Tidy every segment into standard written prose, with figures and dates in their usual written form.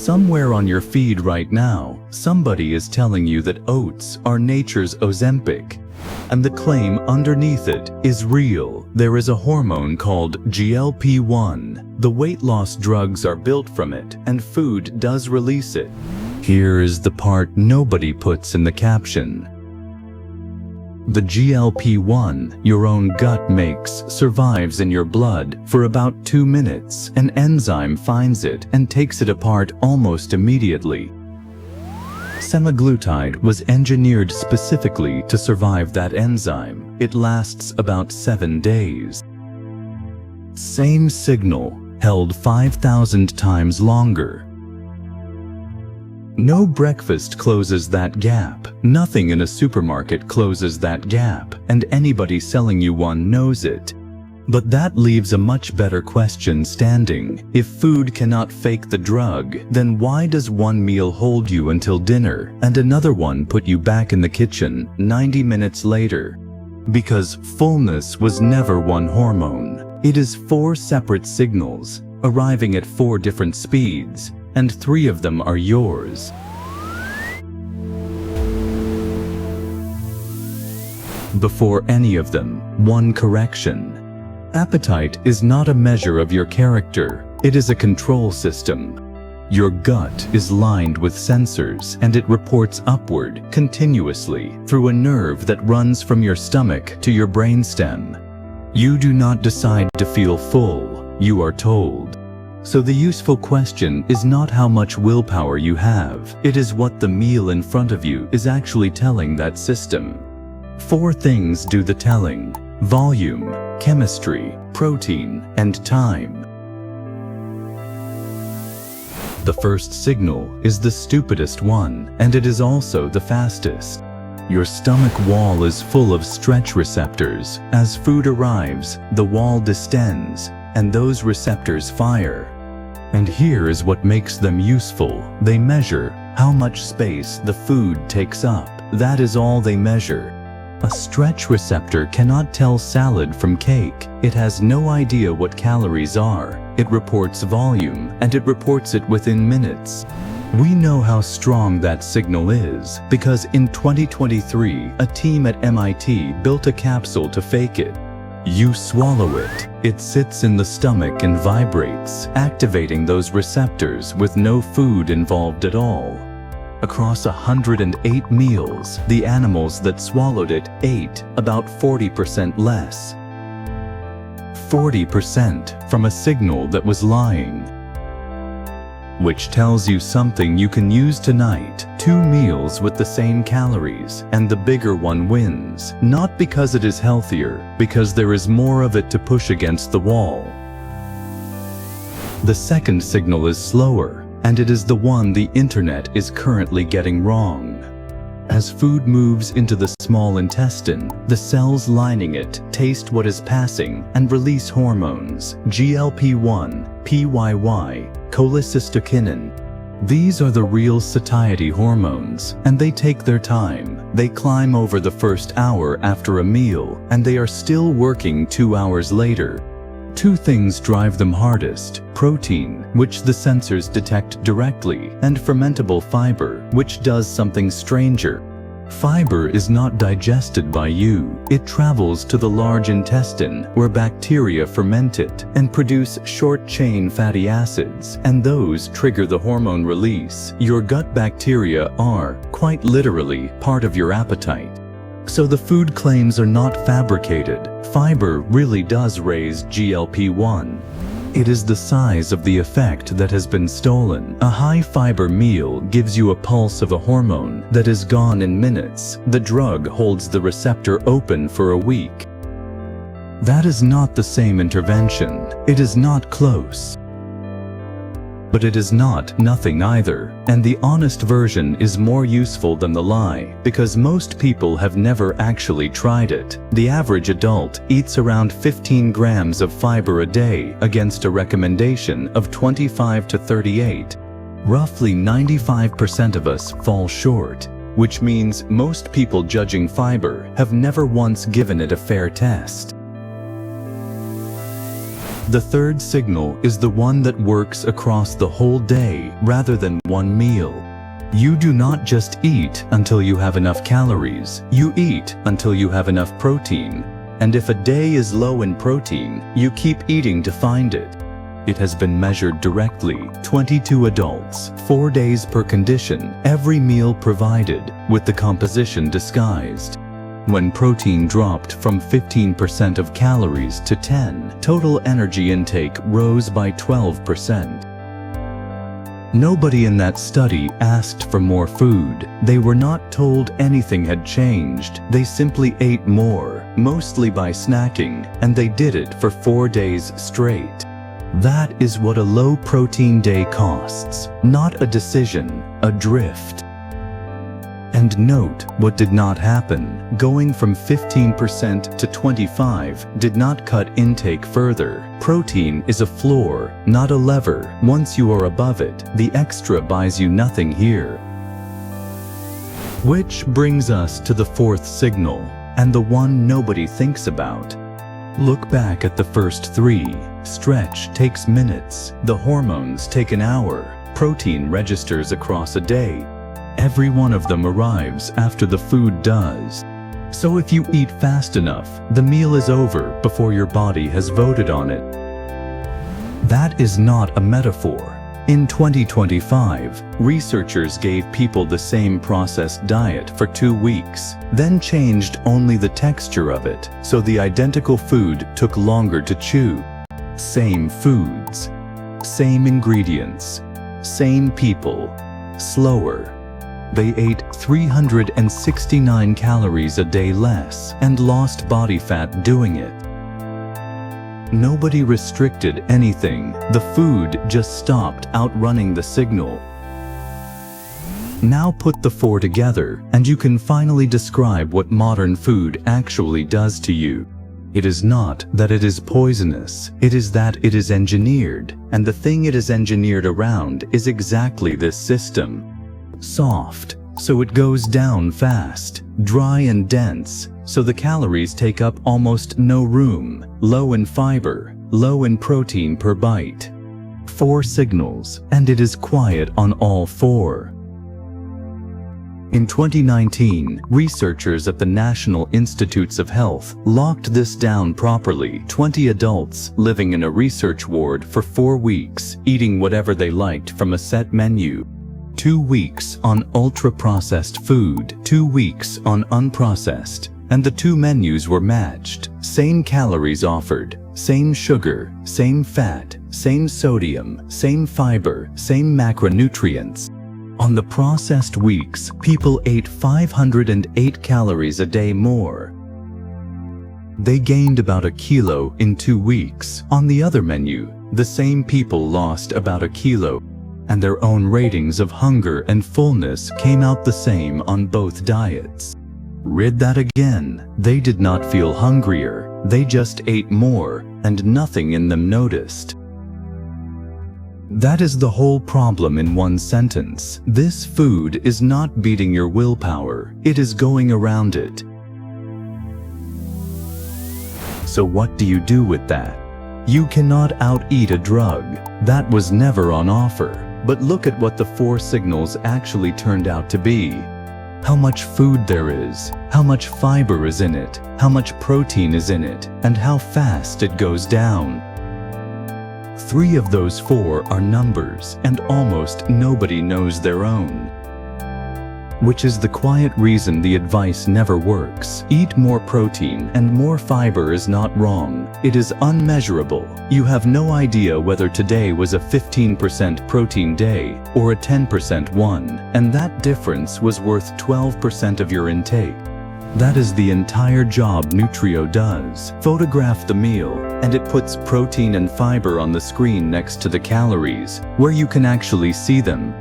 Somewhere on your feed right now, somebody is telling you that oats are nature's Ozempic. And the claim underneath it is real. There is a hormone called GLP-1. The weight loss drugs are built from it, and food does release it. Here is the part nobody puts in the caption. The GLP-1 your own gut makes survives in your blood for about 2 minutes. An enzyme finds it and takes it apart almost immediately. Semaglutide was engineered specifically to survive that enzyme. It lasts about 7 days. Same signal, held 5,000 times longer. No breakfast closes that gap. Nothing in a supermarket closes that gap, and anybody selling you one knows it. But that leaves a much better question standing. If food cannot fake the drug, then why does one meal hold you until dinner and another one put you back in the kitchen 90 minutes later? Because fullness was never one hormone. It is 4 separate signals, arriving at 4 different speeds, and 3 of them are yours. Before any of them, one correction. Appetite is not a measure of your character, it is a control system. Your gut is lined with sensors, and it reports upward continuously through a nerve that runs from your stomach to your brainstem. You do not decide to feel full, you are told. So the useful question is not how much willpower you have, it is what the meal in front of you is actually telling that system. 4 things do the telling: volume, chemistry, protein, and time. The first signal is the stupidest one, and it is also the fastest. Your stomach wall is full of stretch receptors. As food arrives, the wall distends, and those receptors fire. And here is what makes them useful. They measure how much space the food takes up. That is all they measure. A stretch receptor cannot tell salad from cake. It has no idea what calories are. It reports volume, and it reports it within minutes. We know how strong that signal is because in 2023, a team at MIT built a capsule to fake it. You swallow it. It sits in the stomach and vibrates, activating those receptors with no food involved at all. Across 108 meals, the animals that swallowed it ate about 40% less. 40% from a signal that was lying. Which tells you something you can use tonight. 2 meals with the same calories, and the bigger one wins. Not because it is healthier, because there is more of it to push against the wall. The second signal is slower, and it is the one the internet is currently getting wrong. As food moves into the small intestine, the cells lining it taste what is passing and release hormones: GLP-1, PYY, cholecystokinin. These are the real satiety hormones, and they take their time. They climb over the first hour after a meal, and they are still working 2 hours later. 2 things drive them hardest: protein, which the sensors detect directly, and fermentable fiber, which does something stranger. Fiber is not digested by you. It travels to the large intestine, where bacteria ferment it and produce short-chain fatty acids, and those trigger the hormone release. Your gut bacteria are, quite literally, part of your appetite. So the food claims are not fabricated. Fiber really does raise GLP-1. It is the size of the effect that has been stolen. A high-fiber meal gives you a pulse of a hormone that is gone in minutes. The drug holds the receptor open for a week. That is not the same intervention. It is not close. But it is not nothing either, and the honest version is more useful than the lie, because most people have never actually tried it. The average adult eats around 15 grams of fiber a day against a recommendation of 25 to 38. Roughly 95% of us fall short, which means most people judging fiber have never once given it a fair test. The third signal is the one that works across the whole day rather than one meal. You do not just eat until you have enough calories, you eat until you have enough protein. And if a day is low in protein, you keep eating to find it. It has been measured directly, 22 adults, 4 days per condition, every meal provided, with the composition disguised. When protein dropped from 15% of calories to 10%, total energy intake rose by 12%. Nobody in that study asked for more food. They were not told anything had changed. They simply ate more, mostly by snacking, and they did it for 4 days straight. That is what a low-protein day costs, not a decision, a drift. And note what did not happen. Going from 15% to 25% did not cut intake further. Protein is a floor, not a lever. Once you are above it, the extra buys you nothing here. Which brings us to the fourth signal, and the one nobody thinks about. Look back at the first three. Stretch takes minutes. The hormones take an hour. Protein registers across a day. Every one of them arrives after the food does. So if you eat fast enough, the meal is over before your body has voted on it. That is not a metaphor. In 2025, researchers gave people the same processed diet for 2 weeks, then changed only the texture of it, so the identical food took longer to chew. Same foods, same ingredients, same people, slower. They ate 369 calories a day less and lost body fat doing it. Nobody restricted anything. The food just stopped outrunning the signal. Now put the four together, and you can finally describe what modern food actually does to you. It is not that it is poisonous, it is that it is engineered, and the thing it is engineered around is exactly this system. Soft, so it goes down fast. Dry and dense, so the calories take up almost no room. Low in fiber, low in protein per bite. 4 signals, and it is quiet on all 4. In 2019, researchers at the National Institutes of Health locked this down properly. 20 adults living in a research ward for 4 weeks, eating whatever they liked from a set menu. 2 weeks on ultra-processed food, 2 weeks on unprocessed, and the 2 menus were matched. Same calories offered, same sugar, same fat, same sodium, same fiber, same macronutrients. On the processed weeks, people ate 508 calories a day more. They gained about 1 kilo in 2 weeks. On the other menu, the same people lost about 1 kilo. And their own ratings of hunger and fullness came out the same on both diets. Read that again. They did not feel hungrier, they just ate more, and nothing in them noticed. That is the whole problem in one sentence. This food is not beating your willpower, it is going around it. So what do you do with that? You cannot out-eat a drug. That was never on offer. But look at what the 4 signals actually turned out to be. How much food there is, how much fiber is in it, how much protein is in it, and how fast it goes down. 3 of those 4 are numbers, and almost nobody knows their own. Which is the quiet reason the advice never works. Eat more protein and more fiber is not wrong. It is unmeasurable. You have no idea whether today was a 15% protein day or a 10% one, and that difference was worth 12% of your intake. That is the entire job Nutrio does. Photograph the meal, and it puts protein and fiber on the screen next to the calories, where you can actually see them.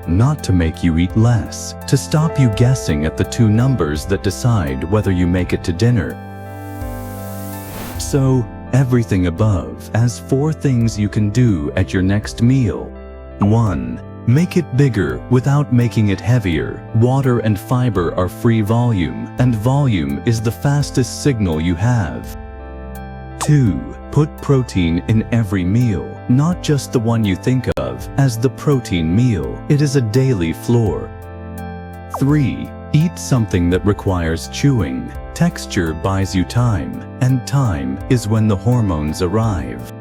Not to make you eat less, to stop you guessing at the 2 numbers that decide whether you make it to dinner. So, everything above as 4 things you can do at your next meal. 1. Make it bigger without making it heavier. Water and fiber are free volume, and volume is the fastest signal you have. 2. Put protein in every meal, not just the one you think of as the protein meal. It is a daily floor. 3. Eat something that requires chewing. Texture buys you time, and time is when the hormones arrive.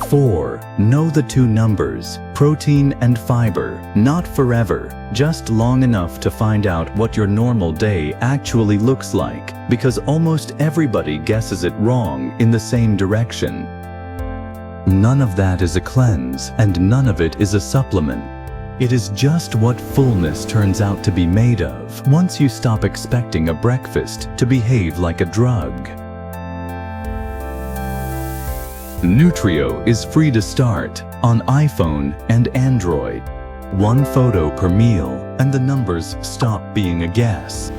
4. Know the two numbers, protein and fiber, not forever, just long enough to find out what your normal day actually looks like, because almost everybody guesses it wrong in the same direction. None of that is a cleanse, and none of it is a supplement. It is just what fullness turns out to be made of once you stop expecting a breakfast to behave like a drug. Nutrio is free to start on iPhone and Android. 1 photo per meal, and the numbers stop being a guess.